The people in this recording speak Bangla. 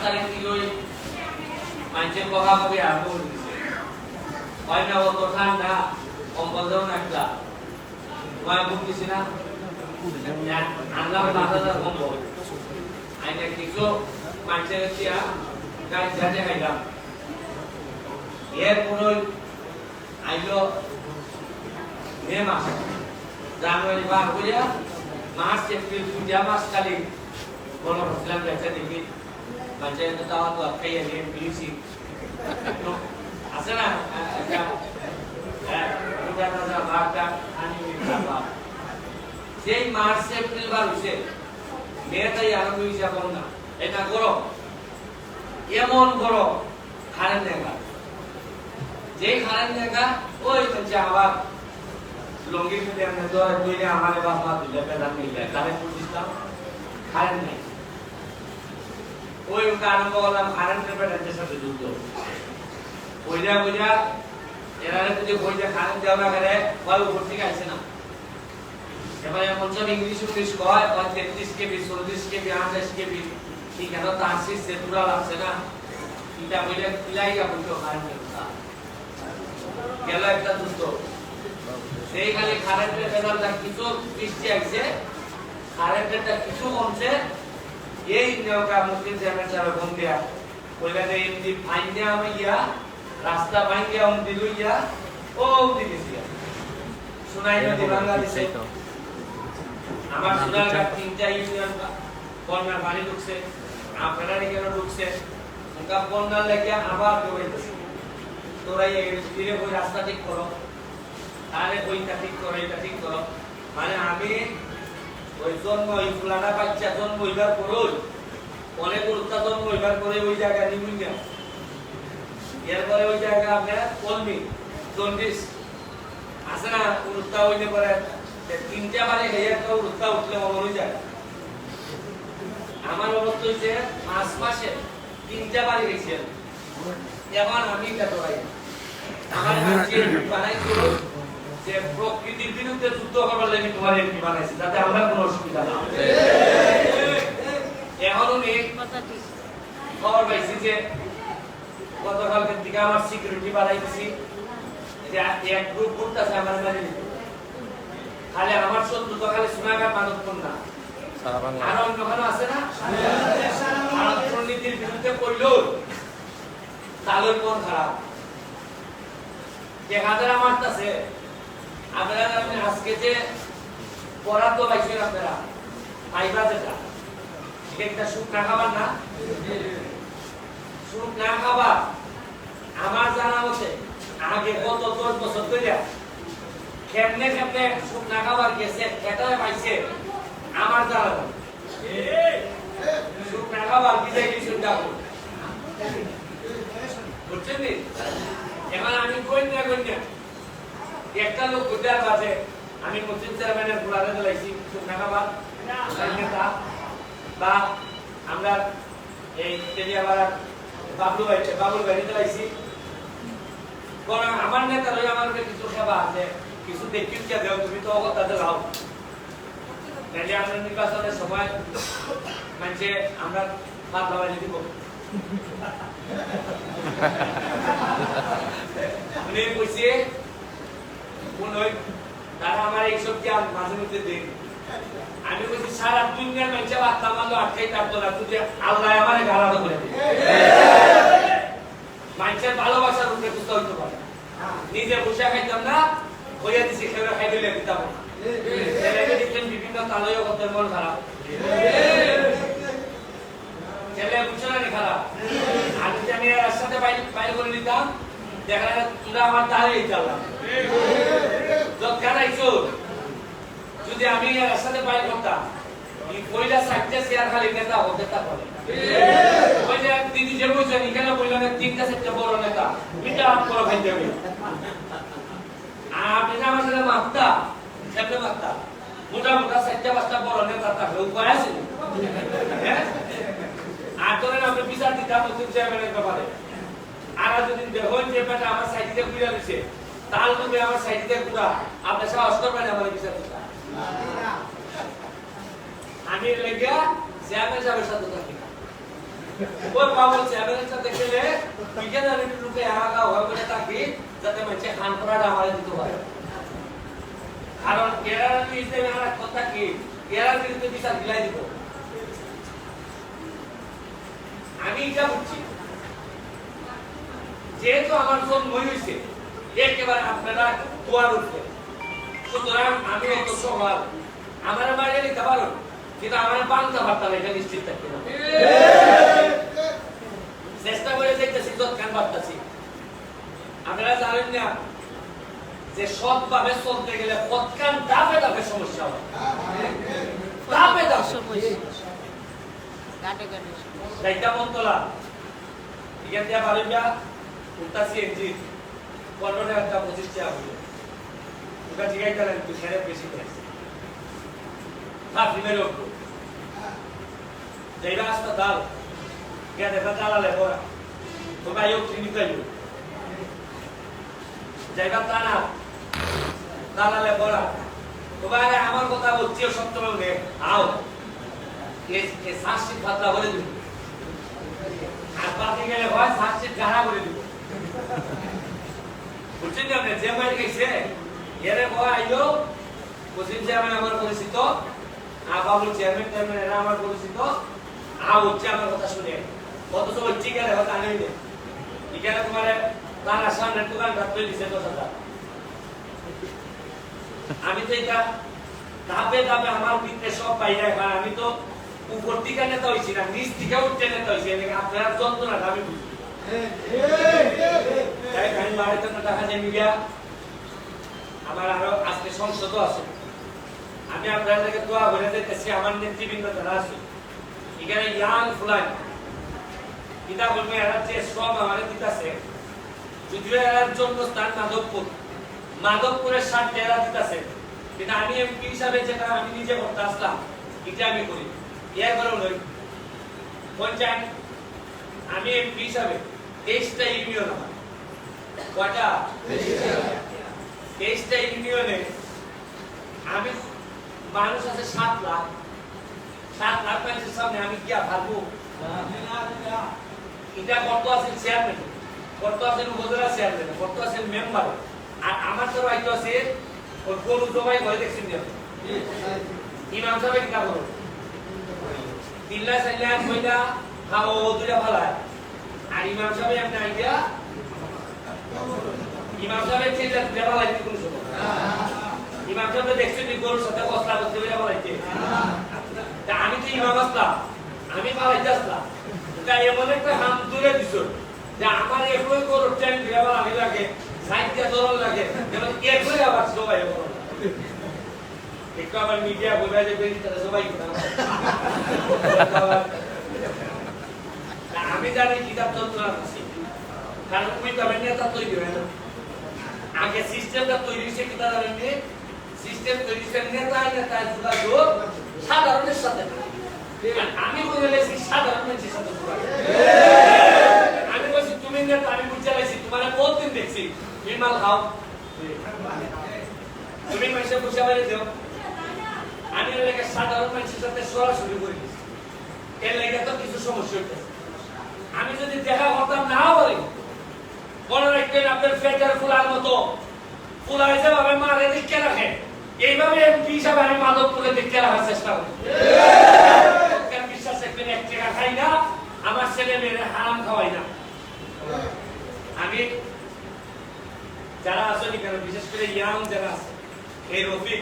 তারিখ থেকে মানুষের বকা বকি আরম্ভ করে দিচ্ছে হয় না অত ঠান্ডা কম্বল দেও না একটা তোমায় বুঝতেছি না আনলাম ৫,০০০ কম্বল আইনে কিছু মানুষের গাছ যাতে খাইলাম এরপর আইলো মে মাস জানুয়ারি বার করিয়া মার্চ এপ্রিল ২টা মাস খালি বলো ভাবছিলাম ব্যবসা দেখি বাচ্চাদের তো তাওয়া তো খাইয়া নিয়ে পিলিছি আছে না সেই মার্চ এপ্রিল বার হইছে মেয়েটাই আরম্ভ হইছে বন্যা এটা গরম এমন গরম খারেন দেখা যে খারেন দেখা ওই হচ্ছে আবার লঙ্গি মিলে আমরা দুইটা আমাদের বাবা দিলে পেলাম মিলে তাহলে বুঝিতাম খারেন নেই ওই আরম্ভ করলাম কারেন্টের ব্যাটারির সাথে যুক্ত বইরা এরা যদি বইটা কারেন্ট দেওয়া না করে ওই উপর থেকে আসে না এবার এমন সব ইংলিশ কয় 33 কেবি 40 কেবি 28 কেবি ঠিক আছে তো আসি সে পুরা লাগছে না এটা বইটা কিলাই যা বলতো কারেন্টের কথা গেল একটা যুদ্ধ সেই খালি কারেন্টের ব্যাটারিটা কিছু বৃষ্টি আসছে কারেন্টেরটা কিছু কমছে এই নেওকা মুসলিম জামের সারা বন্দিয়া কইলাতে এমনি ফাইন্ডে আমাইয়া রাস্তা ভাঙ্গিয়া উমদি লইয়া ও উমদি গেছিয়া সুনাই নদী বাংলাদেশে আমার সুনারঘাট ৩টা ইউনিয়ন বন্যার পানি ঢুকছে আপনারা কেন ঢুকছে ওটা বন্যার লাগিয়া আবার ডুবাইতেছে তোরা এই ধীরে ওই রাস্তা ঠিক করো তাহলে ওইটা ঠিক করো এটা ঠিক করো মানে আমি ওই জন্ম ওই ফুলানা বাচ্চা জন্ম হইবার পরই অনেক উত্তা জন্ম হইবার পরে ওই জায়গা নিবুই না এরপরে ওই জায়গা আপনার কলমি জন্ডিস আছে না উত্তা হইতে পারে ৩টা বারে গিয়ে একটা উত্তা উঠলে মনে হয়ে যায় আমার অবস্থা হয়েছে ৫ মাসে ৩টা বারে গেছি এখন আমি কাটাই আমার কাছে বানাইছো যে প্রকৃতির বিরুদ্ধে যুদ্ধ করার লাগি তোমার এমপি বানাইছে যাতে আমরা কোনো অসুবিধা না এখন উনি খবর পাইছি যে গতকালকের দিকে আমার সিকিউরিটি বাড়াইছি যে এক গ্রুপ করতেছে আমার মানে খালি আমার শত্রু তো খালি সোনাঘাট মাধবপুর না আর অন্য কোনো আছে না আর দুর্নীতির বিরুদ্ধে করলেও তাদের মন খারাপ হাজার মারতেছে আপনারা আজকে যে বরাদ্দ পাইছেন আপনারা পাইবা যেটা একটা সুখ না খাবার না সুখ না খাবার আমার জানা মতে আগে গত 10 বছর ধরে কেমনে কেমনে সুখ না খাবার গেছে এটা পাইছে আমার জানা সুখ না খাবার বিজয় কিছু ডাকো বুঝছেন এখন আমি কইনা একটা লোক গুজার বাজে আমি মুসলিম চেয়ারম্যানের বুলারে দিলাইছি সুখ না খাবার বা আমরা এই তেলিয়াপাড়া বাবুল ভাই দিলাইছি বরং আমার নেতা রয়ে আমার কিছু সেবা আছে কিছু দেখিও কে দেও তুমি তো অবতাতে লাও তাহলে আমরা নির্বাচনের সময় মানে আমরা বাদ লাগাই দিব উনি কইছে কোন ওই তারা আমার এইসব জ্ঞান মাঝে মধ্যে দেন আমি বলছি সারা দুনিয়ার মানুষ আত্মা মানলো আটকাই থাকতো না তুই আল্লাহ আমারে গালানো করে দিবে মানুষের ভালোবাসার উপরে কুস্তা হইতে পারে নিজে বসে খাইতাম না হইয়া দিছি খেয়ে খাই দিলে দিতাম না ছেলেকে দেখলেন বিভিন্ন তালয় করতে মন খারাপ ছেলে বুঝছে না খারাপ আর যদি আমি এর সাথে বাইরে করে নিতাম দেখা যায় তোরা আমার তালেই চালাম যদি আমি এর সাথে বাইরে করতাম পয়লা সাইডটা শেয়ার খালি নেতা হতে তা বলে ওই যে দিদি যে বলছেন এখানে বললেন 3টা 4টা বড় নেতা মিটা হাত করে ভাই যাবে আপনি আমার সাথে মাত্তা সাথে মাত্তা মোটা মোটা 4টা 5টা বড় নেতা থাকলে উপায় আছে হ্যাঁ আর ধরেন আপনি বিচার দিতাম নতুন চেয়ারম্যানের ব্যাপারে আর যদি দেখুন যে ব্যাটা আমার সাইডে ঘুরে দিছে তার মধ্যে আমার সাইডে ঘুরা আপনি সাহস করবেন আমার বিচার দিতা আমি লেগা চেয়ারম্যান সাহেবের সাথে থাকি ওই পাগল চেয়ারম্যানের সাথে গেলে বিজ্ঞান আর লোকে আগা হবে তাকে যাতে মানে খান করাটা আমাদের দিতে পারে কারণ এরা ইসলামে আর কথা কি এরা বিরুদ্ধে বিচার দিলাই দিব আমি এটা বুঝছি যেহেতু আমার জন্মই হয়েছে একেবারে আপনারা দোয়ার উঠবে সুতরাং আমি অত সবার আমার বাইরে নিতে পারো কিন্তু আমার বাংলা ভাবতে এটা নিশ্চিত থাকতে হবে চেষ্টা করে দেখতেছি যৎকান ভাবতেছি আপনারা জানেন না যে সৎভাবে চলতে গেলে পৎকান দাপে দাপে সমস্যা হয় দাপে দাপে সমস্যা গাটে গাটে দাইটা মন্তলা এখান থেকে বাড়িবা উল্টা সিএনজি 15 টাকা 25 টাকা হবে ওটা জিগাই গেলেন তুই ছেড়ে বেশি পেয়েছে না ফিমের ওপর যাইবা হাসপাতাল গিয়ে দেখা চালালে পড়া তোমরা ইউ ক্লিনিক যাইব যাইবা টানা চালালে পড়া তোমরা আমার কথা বলছি সপ্তমে উঠে আও এ শাসিত ভাতলা বলে দিব আর পাতি গেলে হয় শাসিত গাড়া করে দিব বুঝছেন না আপনি যে মাইট গেছে এরে বয় আইলো কোচিং চেয়ারম্যান আমার পরিচিত বাবুল চেয়ারম্যান এরা আমার পরিচিত হচ্ছে আমার কথা শুনে অথচ হচ্ছে গেলে কথা নেই এখানে তোমার তার সামনে দোকান রাখতে দিছে 10,000 আমি তো এটা ধাপে ধাপে আমার ভিতরে সব বাইরে কারণ আমি তো উপর দিকে নেতা হয়েছি না নিচ দিকে উঠতে নেতা হয়েছি আপনার যন্ত্রণাটা আমি বুঝি আমি বাড়িতে টাকা জমি গিয়া আমার আরো আজকে সংসদও আছে আমি আপনাদেরকে দোয়া করে দিতেছি আমার নেতৃবৃন্দ যারা আছে এখানে ইয়াং ফুলান কিতা বলবে এরা যে সব আমার দিতেছে যদিও এরার জন্য স্থান মাধবপুরের স্বার্থে এরা দিতেছে কিন্তু আমি এমপি হিসাবে যেটা আমি নিজে করতে আসলাম এটা আমি করি এর কারণ নই পঞ্চায়েত আমি এমপি হিসাবে 23টা ইউনিয়ন আমার কয়টা 23টা ইউনিয়নে আমি মানুষ আছে 7 লাখ মানুষের সামনে আমি কি পারবো এটা কত আছে চেয়ারম্যান কত আছে উপজেলা চেয়ারম্যান কত আছে মেম্বার আর আমার তো রাইট আছে ওই গরু জবাই করে দেখছেন ইমাম সাহেব কি করো দিল্লা সাইলা কইলা খাও দুইটা ফালায় আর ইমাম সাহেব এমনি আইডিয়া ইমাম সাহেব চিন্তা দেওয়া লাগবে কোন সময় ইমাম সাহেব দেখছেন গরুর সাথে কসলা করতে দেওয়া লাগবে আমি তো ইমাম আসলাম আমি পালাইতে আসলাম তাই এমন একটা হাম দূরে দিছ যে আমার একই গরুর ট্যাঙ্ক দেওয়া লাগে সাইডটা দরল লাগে যেমন একই আবার সবাই একটু আবার মিডিয়া বোঝা যে বেশি তারা সবাই আমি জানি কিতাব যন্ত্রণা আছে কারণ ওই তবে নেতা তৈরি হয় না আগে সিস্টেমটা তৈরি হয়েছে কিতা জানেন সিস্টেম তৈরি হয়েছে নেতা যোগাযোগ সাধারণের সাথে আমি বলে লেছি সাধারণ মানুষের সাথে আমি বলছি তুমি নেতা আমি বুঝতে লাইছি তোমার কতদিন দেখছি বিমাল খাও তুমি মানুষের বুঝা বাইরে দেও আমি এলাকা সাধারণ মানুষের সাথে সরাসরি করে দিচ্ছি এর লেগে তো কিছু সমস্যা হইতেছে আমি যদি দেখা করতাম না বলি মনে রাখবেন আপনার ফেটার ফুলার মতো ফুলাই যেভাবে মারে দেখতে রাখে এইভাবে এমপি হিসাবে আমি মাধবপুরে দেখতে রাখার চেষ্টা করি বিশ্বাস রাখবেন 1 টাকা খাই না আমার ছেলে মেয়েরা হারাম খাওয়াই না আমি যারা আসলে বিশেষ করে ইয়াং যারা আছে এই রফিক